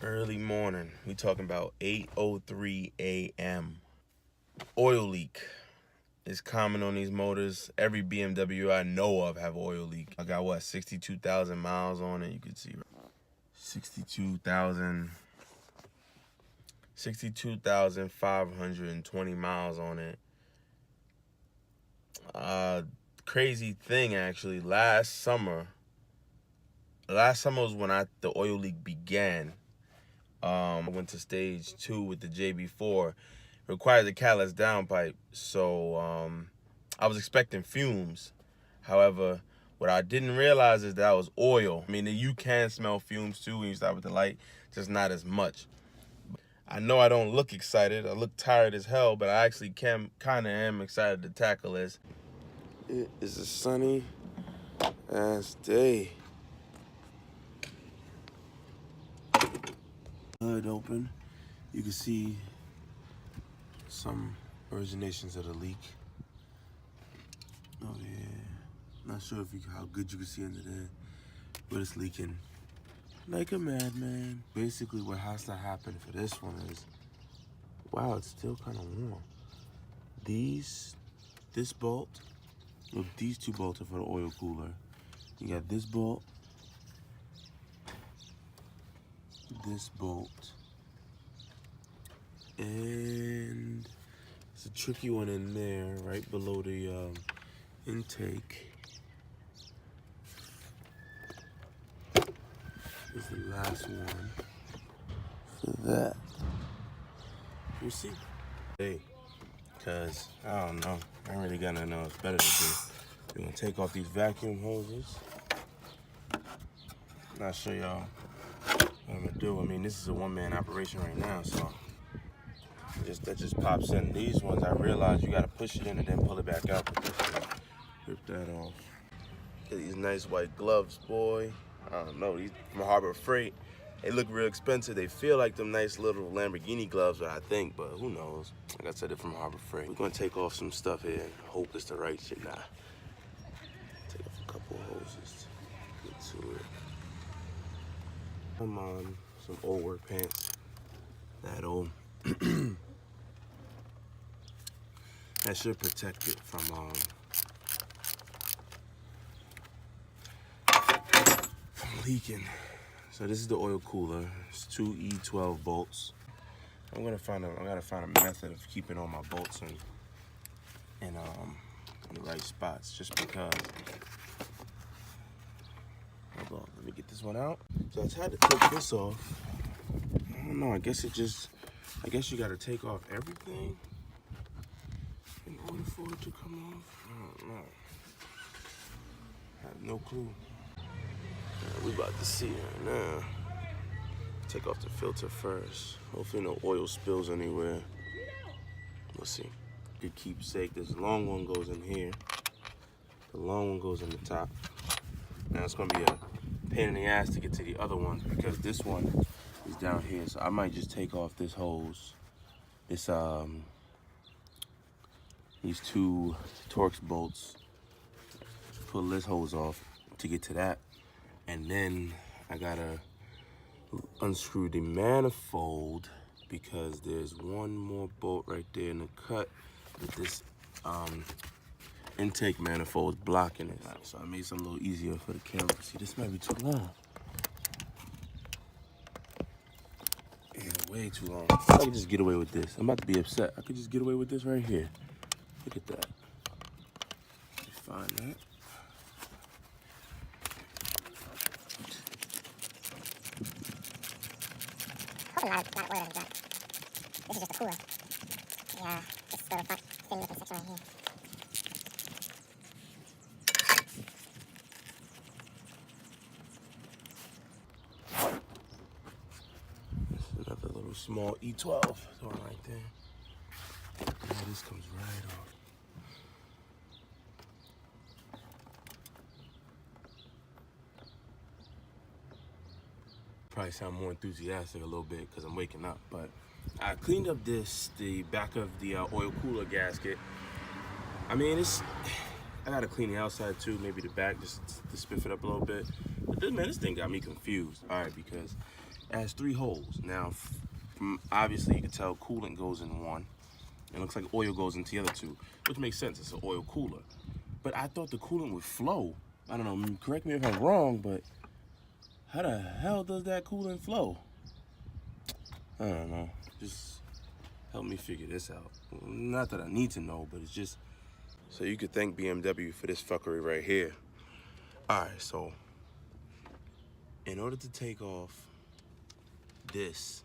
Early morning. We talking about 8:03 a.m. Oil leak is common on these motors. Every BMW I know of have oil leak. I got what, 62,000 miles on it. You can see 62,520 miles on it. Crazy thing actually. Last summer was when the oil leak began. I went to stage 2 with the JB4. It requires a catalyst downpipe, so I was expecting fumes. However, what I didn't realize is that was oil. I mean, you can smell fumes too when you start with the light, just not as much. I know I don't look excited. I look tired as hell, but I actually kind of am excited to tackle this. It is a sunny ass day. Hood open. You can see some originations of the leak. Oh yeah. Not sure how good you can see under there, but it's leaking like a madman. Basically what has to happen for this one is, wow, it's still kind of warm. This bolt, look, these two bolts are for the oil cooler. You got this bolt, this bolt, and it's a tricky one in there, right below the intake. This is the last one for that. You see? Hey, cause I don't know. I really got nothing else better to do. We're gonna take off these vacuum hoses. Not sure y'all what I'm gonna do. I mean, this is a one-man operation right now, so that just pops in. These ones, I realize you gotta push it in and then pull it back out. Rip that off. Get these nice white gloves, boy. I don't know, these from Harbor Freight. They look real expensive. They feel like them nice little Lamborghini gloves, I think, but who knows? Like I said, they're from Harbor Freight. We're gonna take off some stuff here and hope it's the right shit. Nah. Take off a couple of hoses. Get to it. Come on, some old work pants. That old. That should protect it from leaking. So this is the oil cooler. It's 2 E12 bolts. I gotta find a method of keeping all my bolts in the right spots, just because. Hold on, let me get this one out. So I tried to take this off. I don't know, I guess you gotta take off everything in order for it to come off. I don't know. I have no clue. We about to see right now. Take off the filter first. Hopefully no oil spills anywhere. Let's see. Good keepsake. This long one goes in here. The long one goes in the top. Now it's gonna be a pain in the ass to get to the other one because this one is down here. So I might just take off this hose. This these two Torx bolts. Pull this hose off to get to that. And then I gotta unscrew the manifold because there's one more bolt right there in the cut that this intake manifold is blocking it. So I made something a little easier for the camera. See, this might be too long. Yeah, way too long. I could just get away with this. I'm about to be upset. I could just get away with this right here. Look at that. Find that. A lot of oil in the back. This is just the cooler. Yeah, this is the thin looking section right here. This is another little small E12 going right there. Now this comes right off. Probably sound more enthusiastic a little bit because I'm waking up, but I cleaned up the back of the oil cooler gasket. I mean, I gotta clean the outside too, maybe the back, just to spiff it up a little bit. But this thing got me confused. All right, because It has 3 holes. Now, obviously you can tell coolant goes in one. It looks like oil goes into the other 2, which makes sense. It's an oil cooler. But I thought the coolant would flow. I don't know, correct me if I'm wrong, but how the hell does that coolant flow? I don't know. Just help me figure this out. Not that I need to know, but it's just... So you could thank BMW for this fuckery right here. Alright, so in order to take off this,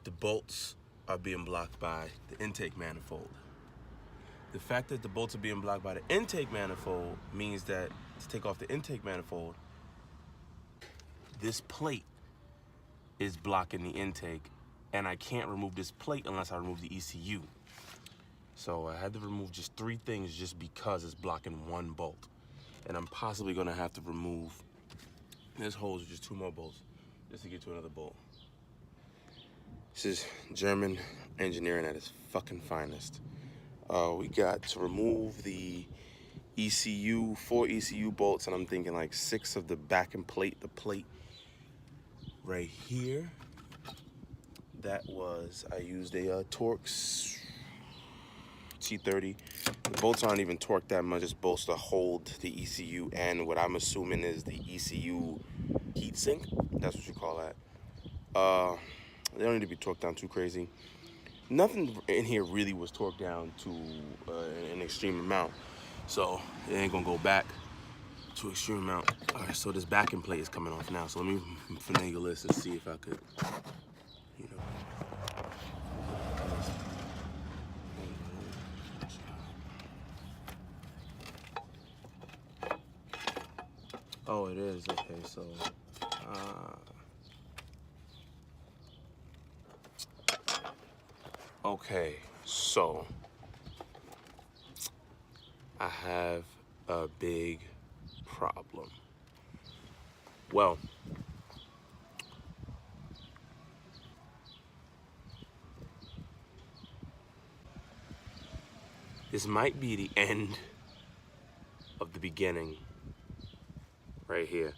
the bolts are being blocked by the intake manifold. The fact that the bolts are being blocked by the intake manifold means that to take off the intake manifold, this plate is blocking the intake, and I can't remove this plate unless I remove the ECU. So I had to remove just 3 things just because it's blocking 1 bolt. And I'm possibly gonna have to remove this hose with just 2 more bolts just to get to another bolt. This is German engineering at its fucking finest. We got to remove the ECU, 4 ECU bolts, and I'm thinking like 6 of the backing plate, the plate right here. That was, I used a Torx T30. The bolts aren't even torqued that much, just bolts to hold the ECU and what I'm assuming is the ECU heatsink. That's what you call that. They don't need to be torqued down too crazy. Nothing in here really was torqued down to an extreme amount, so it ain't gonna go back to extreme amount. All right, so this backing plate is coming off now, so let me finagle this and see if I could, you know. Oh, it is, okay, so, okay, so I have a big problem. Well, this might be the end of the beginning right here.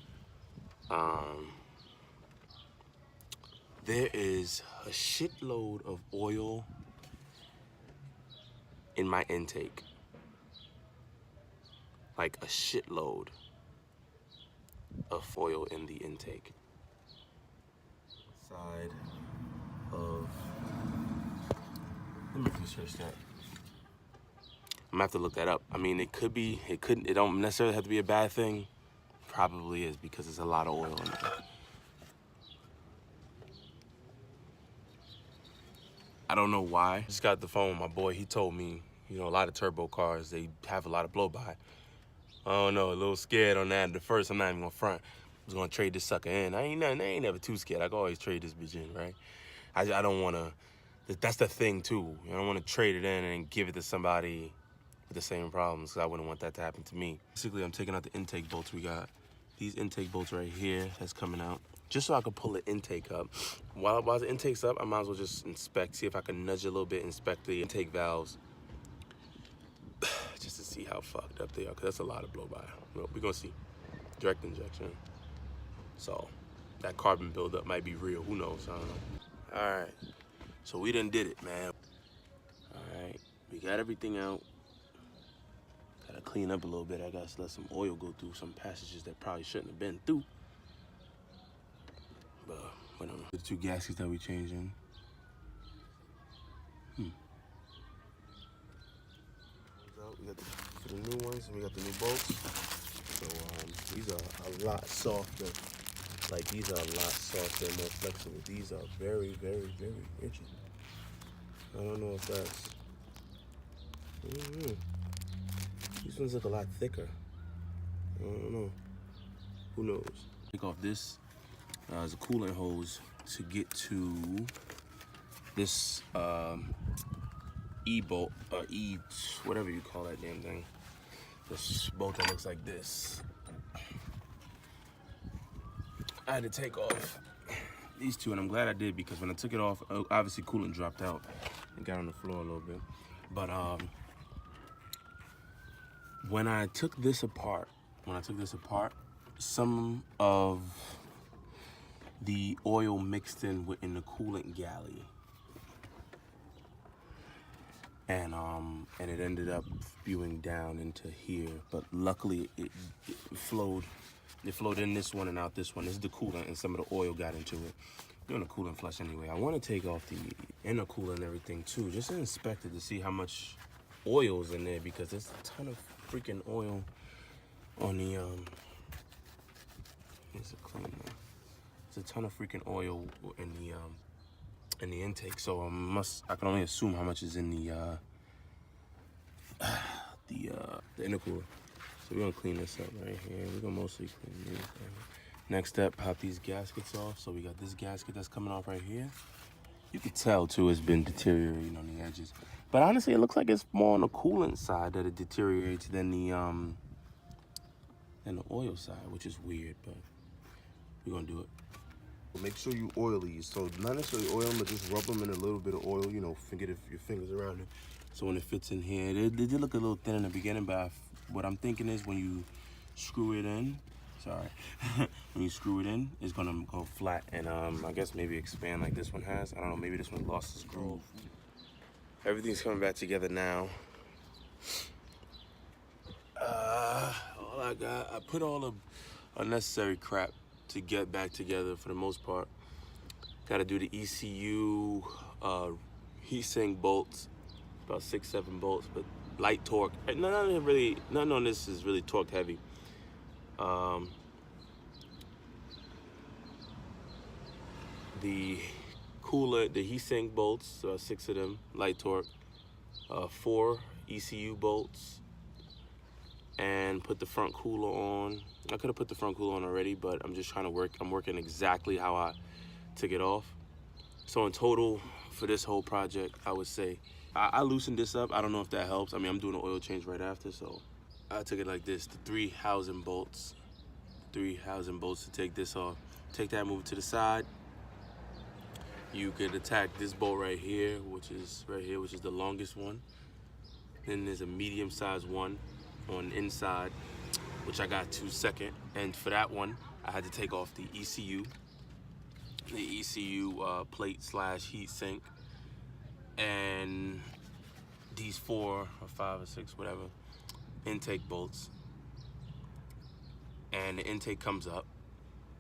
There is a shitload of oil in my intake. Like a shitload of oil in the intake. Side of, let me research that. I'm gonna have to look that up. I mean, it could be, it don't necessarily have to be a bad thing. Probably is because there's a lot of oil in it. I don't know why. I just got the phone with my boy. He told me, you know, a lot of turbo cars, they have a lot of blow-by. I don't know, a little scared on that. At first, I'm not even gonna front. I was gonna trade this sucker in. I ain't never too scared. I can always trade this bitch in, right? I don't wanna, that's the thing too. I don't wanna trade it in and give it to somebody with the same problems, because I wouldn't want that to happen to me. Basically, I'm taking out the intake bolts. We got these intake bolts right here that's coming out, just so I could pull the intake up. While the intake's up, I might as well just inspect, see if I can nudge it a little bit, inspect the intake valves, just to see how fucked up they are, because that's a lot of blow-by. Well, we're gonna see. Direct injection. So that carbon buildup might be real, who knows, I don't know. All right, so we done did it, man. All right, we got everything out. Gotta clean up a little bit. I gotta let some oil go through some passages that probably shouldn't have been through. But whatever. The 2 gaskets that we changed in. We got the new ones and we got the new bolts. So these are a lot softer. Like these are a lot softer and more flexible. These are very, very, very rigid. I don't know if that's. These ones look a lot thicker. I don't know. Who knows? Take off this as a coolant hose to get to this E-bolt, or whatever you call that damn thing. This bolt that looks like this. I had to take off these 2, and I'm glad I did, because when I took it off, obviously coolant dropped out and got on the floor a little bit. But when I took this apart, some of the oil mixed in the coolant galley. And it ended up spewing down into here, but luckily it flowed in this one and out this one. This is the coolant, and some of the oil got into it. Doing a coolant flush anyway. I want to take off the inner coolant and everything too, just to inspect it to see how much oil is in there, because there's a ton of freaking oil on the Here's a clean now. There's a ton of freaking oil in the intake, so I can only assume how much is in the intercooler. So we're gonna clean this up right here. We're gonna mostly clean these. Next step, pop these gaskets off. So we got this gasket that's coming off right here. You can tell too it's been deteriorating on the edges. But honestly, it looks like it's more on the coolant side that it deteriorates than the oil side, which is weird, but we're gonna do it. Make sure you oil these. So not necessarily oil them, but just rub them in a little bit of oil, you know, get your fingers around it. So when it fits in here, it did look a little thin in the beginning, but what I'm thinking is when you screw it in, when you screw it in, it's gonna go flat and I guess maybe expand like this one has. I don't know, maybe this one lost its groove. Everything's coming back together now. All I got, I put all the unnecessary crap to get back together for the most part. Gotta do the ECU, heat sink bolts, about 6-7 bolts, but light torque. None on this is really torqued heavy. The cooler, the heat sink bolts, 6 of them, light torque, 4 ECU bolts, and put the front cooler on. I could have put the front cooler on already, but I'm just trying to work. I'm working exactly how I took it off. So in total, for this whole project, I would say, I loosened this up. I don't know if that helps. I mean, I'm doing an oil change right after, so I took it like this. The 3 housing bolts. 3 housing bolts to take this off. Take that, move it to the side. You could attack this bolt right here, which is the longest one. Then there's a medium-sized one on the inside, which I got to second. And for that one, I had to take off the ECU plate / heat sink, and these 4 or 5 or 6, whatever, intake bolts. And the intake comes up.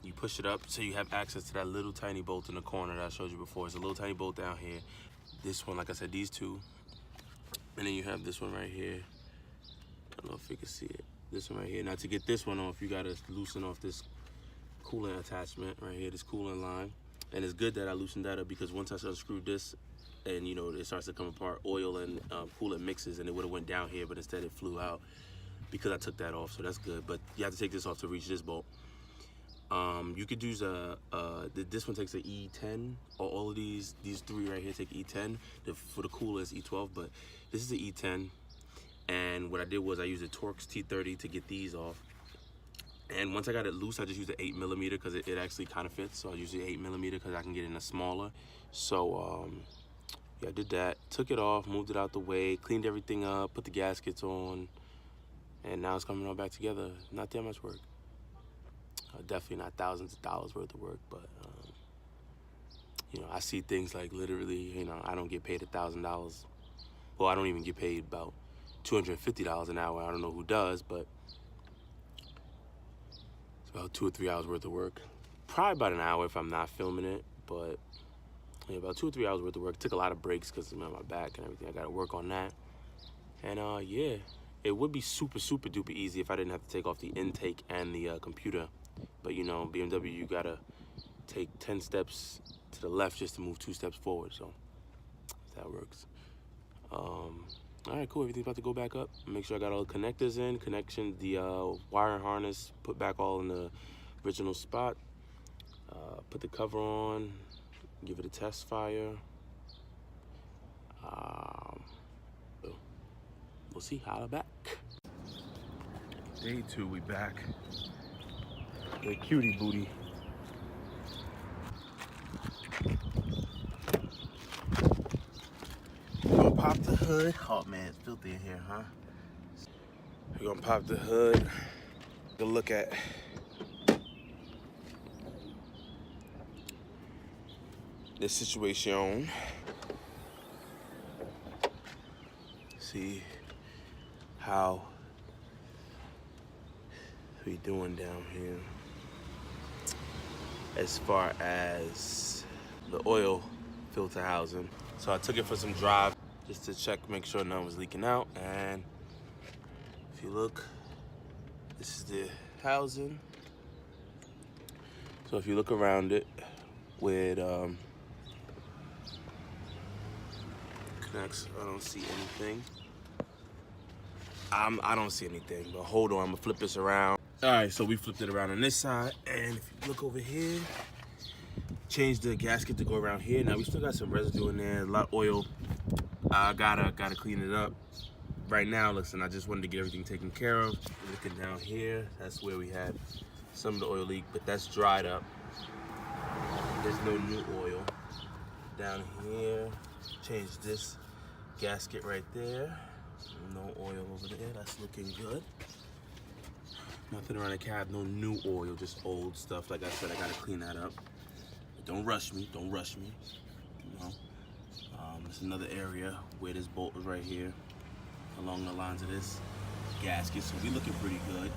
You push it up so you have access to that little tiny bolt in the corner that I showed you before. It's a little tiny bolt down here. This one, like I said, these 2. And then you have this one right here. I don't know if you can see it. This one right here. Now to get this one off, you gotta loosen off this coolant attachment right here, this coolant line. And it's good that I loosened that up, because once I unscrewed this and you know it starts to come apart, oil and coolant mixes, and it would have went down here, but instead it flew out because I took that off, so that's good. But you have to take this off to reach this bolt. You could use this one takes an E10, or all of these 3 right here take E10. For the cooler is E12, but this is the E10. And what I did was I used a Torx T30 to get these off. And once I got it loose, I just used the 8mm because it actually kind of fits. So I use the 8mm because I can get it in a smaller. So yeah, I did that. Took it off, moved it out the way, cleaned everything up, put the gaskets on, and now it's coming all back together. Not that much work. Definitely not thousands of dollars worth of work, but you know, I see things like literally, you know, I don't get paid $1,000. Well, I don't even get paid about $250 an hour. I don't know who does, but it's about 2 or 3 hours worth of work. Probably about an hour if I'm not filming it, but yeah, about 2 or 3 hours worth of work. Took a lot of breaks because I'm on my back and everything. I got to work on that. And yeah, it would be super duper easy if I didn't have to take off the intake and the computer. But you know, BMW, you gotta take 10 steps to the left just to move 2 steps forward. So that works. All right, cool. Everything's about to go back up. Make sure I got all the connectors in, the wire harness put back all in the original spot. Put the cover on, give it a test fire. We'll see. Holla back. Day 2, we back. The cutie booty. We're gonna pop the hood. Oh man, it's filthy in here, huh? We're gonna pop the hood. Go look at this situation. See how we doing down here as far as the oil filter housing. So I took it for some drive just to check, make sure none was leaking out. And if you look, this is the housing. So if you look around it with connects, I don't see anything. I don't see anything, but hold on, I'm gonna flip this around. All right, so we flipped it around on this side, and if you look over here, change the gasket to go around here. Now we still got some residue in there, a lot of oil. I gotta clean it up. Right now, listen, I just wanted to get everything taken care of. Looking down here, that's where we had some of the oil leak, but that's dried up. There's no new oil. Down here, change this gasket right there. No oil over there, that's looking good. Nothing around the cab, no new oil, just old stuff. Like I said, I gotta clean that up. But don't rush me, don't rush me. You know, there's another area where this bolt is right here, along the lines of this gasket, so we looking pretty good.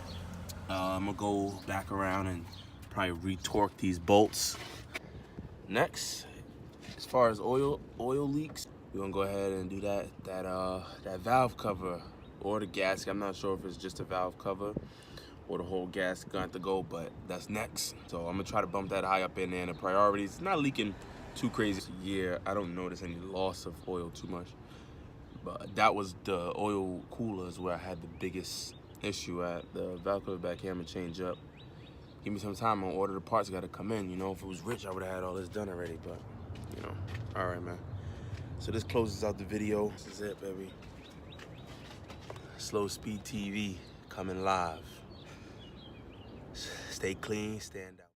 I'm gonna go back around and probably re-torque these bolts. Next, as far as oil leaks, we're gonna go ahead and do that valve cover or the gasket. I'm not sure if it's just a valve cover or the whole gasket gonna have to go, but that's next. So I'm gonna try to bump that high up in there in the priorities. It's not leaking too crazy. Yeah, I don't notice any loss of oil too much. But that was the oil coolers where I had the biggest issue at. The valve cover back here, I'm gonna change up. Give me some time, I'll order the parts, gotta come in. You know, if it was rich, I would've had all this done already, but you know, all right, man. So this closes out the video. This is it, baby. Slowspeed TV coming live. Stay clean, stand out.